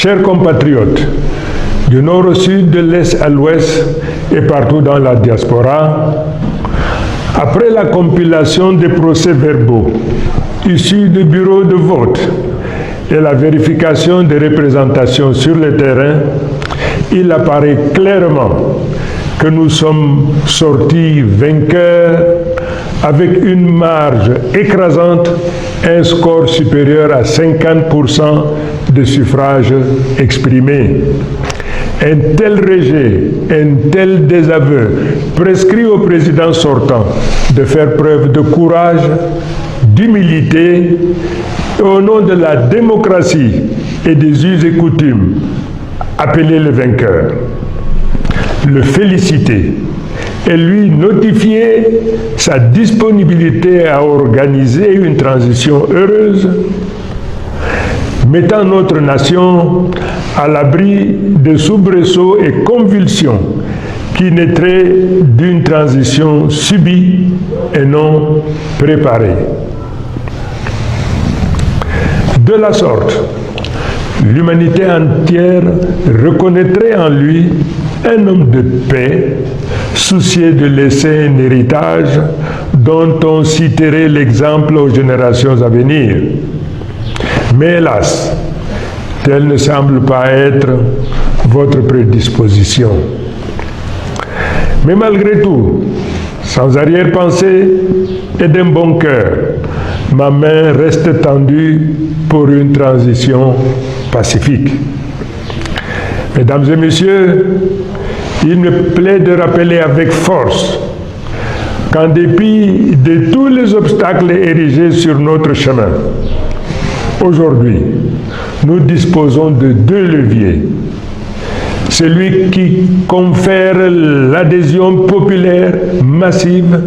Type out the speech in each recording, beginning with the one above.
Chers compatriotes, du nord au sud, de l'est à l'ouest et partout dans la diaspora, après la compilation des procès-verbaux issus du bureau de vote et la vérification des représentations sur le terrain, il apparaît clairement que nous sommes sortis vainqueurs avec une marge écrasante, un score supérieur à 50% de suffrages exprimés. Un tel rejet, un tel désaveu prescrit au président sortant de faire preuve de courage, d'humilité et au nom de la démocratie et des us et coutumes, appeler le vainqueur, le féliciter et lui notifier sa disponibilité à organiser une transition heureuse, mettant notre nation à l'abri de soubresauts et convulsions qui naîtraient d'une transition subie et non préparée. De la sorte, l'humanité entière reconnaîtrait en lui un homme de paix, soucieux de laisser un héritage dont on citerait l'exemple aux générations à venir. Mais hélas, telle ne semble pas être votre prédisposition. Mais malgré tout, sans arrière-pensée et d'un bon cœur, ma main reste tendue pour une transition pacifique. Mesdames et messieurs, il me plaît de rappeler avec force qu'en dépit de tous les obstacles érigés sur notre chemin, aujourd'hui, nous disposons de deux leviers. Celui qui confère l'adhésion populaire massive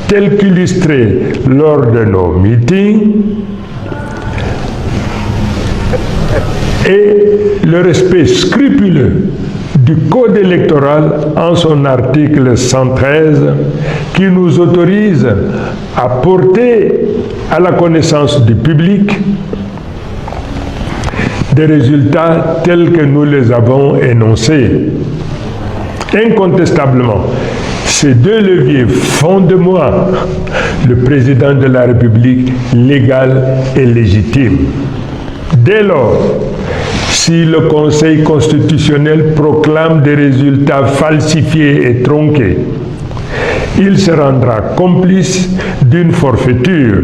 telle qu'illustrée lors de nos meetings et le respect scrupuleux du Code électoral en son article 113 qui nous autorise à porter à la connaissance du public des résultats tels que nous les avons énoncés. Incontestablement, ces deux leviers font de moi le président de la République légal et légitime. Dès lors, si le Conseil constitutionnel proclame des résultats falsifiés et tronqués, il se rendra complice d'une forfaiture,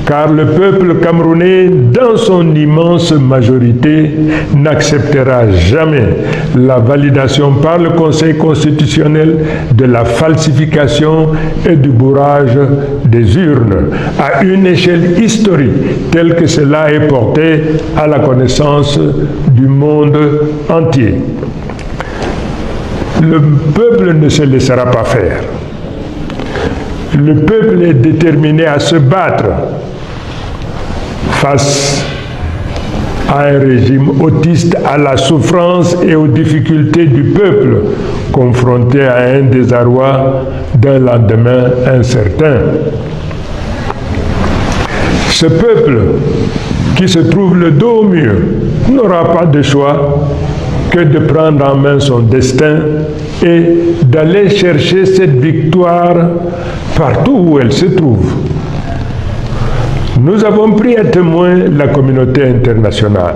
car le peuple camerounais, dans son immense majorité, n'acceptera jamais la validation par le Conseil constitutionnel de la falsification et du bourrage des urnes à une échelle historique telle que cela est porté à la connaissance du monde entier. Le peuple ne se laissera pas faire. Le peuple est déterminé à se battre face à un régime autiste, à la souffrance et aux difficultés du peuple, confronté à un désarroi d'un lendemain incertain. Ce peuple, qui se trouve le dos au mur, n'aura pas de choix que de prendre en main son destin et d'aller chercher cette victoire partout où elle se trouve. Nous avons pris à témoin la communauté internationale.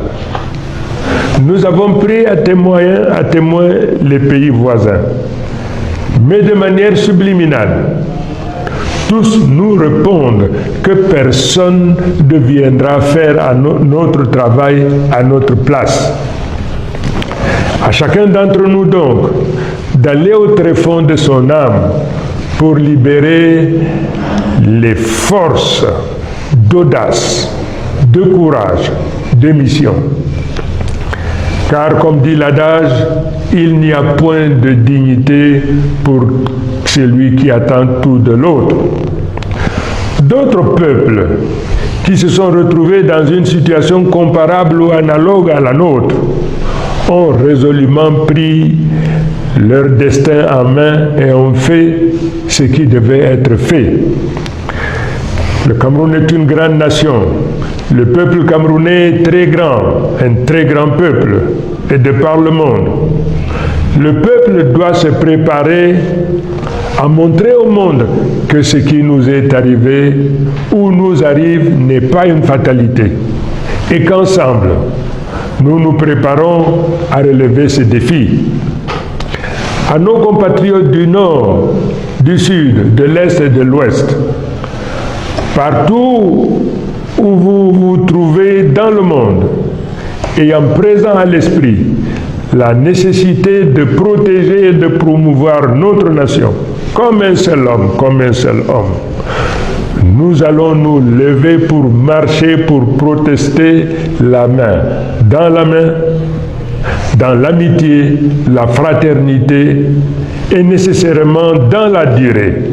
Nous avons pris à témoin les pays voisins. Mais de manière subliminale, tous nous répondent que personne ne viendra faire notre travail à notre place. À chacun d'entre nous donc d'aller au tréfonds de son âme pour libérer les forces d'audace, de courage, de mission. Car comme dit l'adage, il n'y a point de dignité pour celui qui attend tout de l'autre. D'autres peuples qui se sont retrouvés dans une situation comparable ou analogue à la nôtre ont résolument pris leur destin en main et ont fait ce qui devait être fait. Le Cameroun est une grande nation. Le peuple camerounais est très grand, un très grand peuple. et de par le monde. Le peuple doit se préparer à montrer au monde que ce qui nous est arrivé ou nous arrive n'est pas une fatalité et qu'ensemble, nous nous préparons à relever ces défis. À nos compatriotes du Nord, du Sud, de l'Est et de l'Ouest, partout où vous vous trouvez dans le monde, ayant présent à l'esprit la nécessité de protéger et de promouvoir notre nation, comme un seul homme, nous allons nous lever pour marcher, pour protester la main, dans l'amitié, la fraternité et nécessairement dans la durée.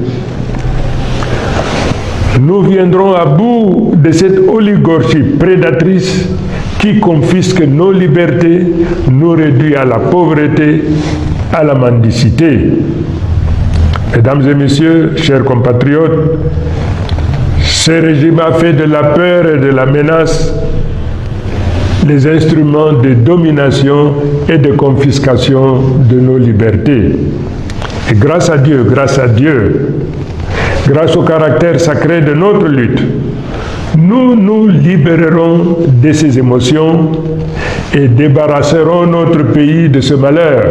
Nous viendrons à bout de cette oligarchie prédatrice qui confisque nos libertés, nous réduit à la pauvreté, à la mendicité. Mesdames et messieurs, chers compatriotes, ce régime a fait de la peur et de la menace les instruments de domination et de confiscation de nos libertés. Et grâce à Dieu, grâce au caractère sacré de notre lutte, nous nous libérerons de ces émotions et débarrasserons notre pays de ce malheur.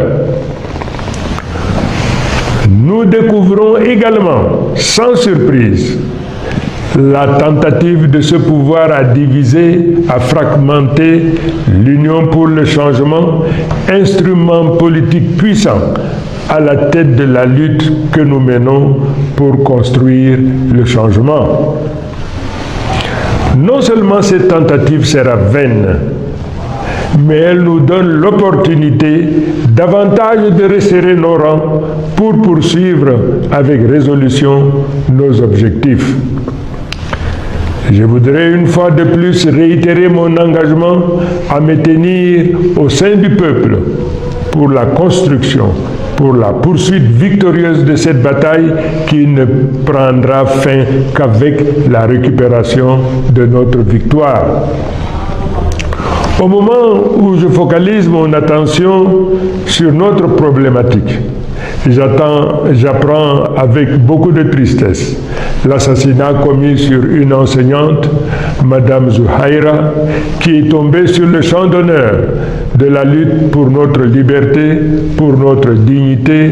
Nous découvrons également, sans surprise, la tentative de ce pouvoir à diviser, à fragmenter l'Union pour le changement, instrument politique puissant à la tête de la lutte que nous menons pour construire le changement. Non seulement cette tentative sera vaine, mais elle nous donne l'opportunité davantage de resserrer nos rangs pour poursuivre avec résolution nos objectifs. Je voudrais une fois de plus réitérer mon engagement à me tenir au sein du peuple pour la construction, pour la poursuite victorieuse de cette bataille qui ne prendra fin qu'avec la récupération de notre victoire. Au moment où je focalise mon attention sur notre problématique, j'apprends avec beaucoup de tristesse l'assassinat commis sur une enseignante, Madame Zuhaira, qui est tombée sur le champ d'honneur de la lutte pour notre liberté, pour notre dignité,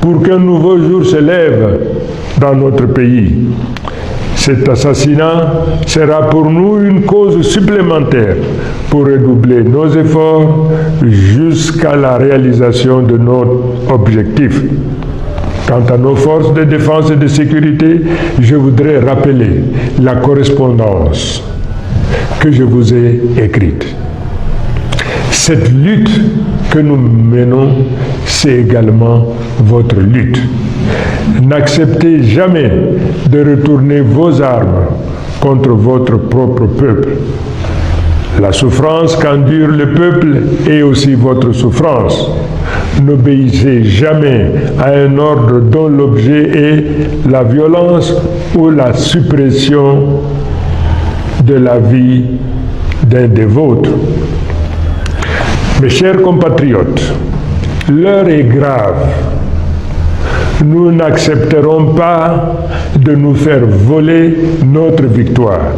pour qu'un nouveau jour se lève dans notre pays. Cet assassinat sera pour nous une cause supplémentaire pour redoubler nos efforts jusqu'à la réalisation de notre objectif. Quant à nos forces de défense et de sécurité, je voudrais rappeler la correspondance que je vous ai écrite. Cette lutte que nous menons, c'est également votre lutte. N'acceptez jamais de retourner vos armes contre votre propre peuple. La souffrance qu'endure le peuple est aussi votre souffrance. N'obéissez jamais à un ordre dont l'objet est la violence ou la suppression de la vie d'un des vôtres. Mes chers compatriotes, l'heure est grave. Nous n'accepterons pas de nous faire voler notre victoire.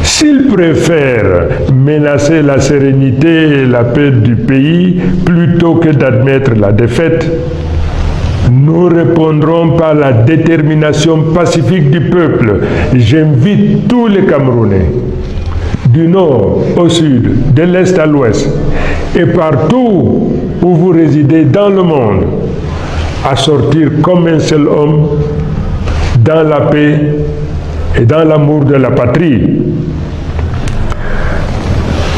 S'ils préfèrent menacer la sérénité et la paix du pays plutôt que d'admettre la défaite, nous répondrons par la détermination pacifique du peuple. J'invite tous les Camerounais, du nord au sud, de l'est à l'ouest, et partout où vous résidez dans le monde, à sortir comme un seul homme dans la paix et dans l'amour de la patrie.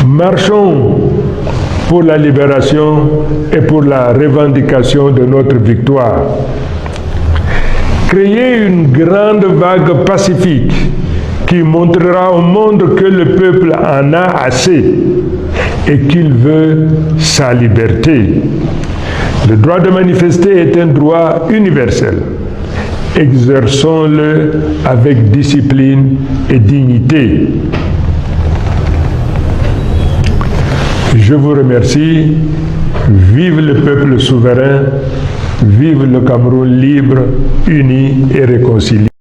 Marchons pour la libération et pour la revendication de notre victoire. Créez une grande vague pacifique qui montrera au monde que le peuple en a assez et qu'il veut sa liberté. Le droit de manifester est un droit universel. Exerçons-le avec discipline et dignité. Je vous remercie. Vive le peuple souverain. Vive le Cameroun libre, uni et réconcilié.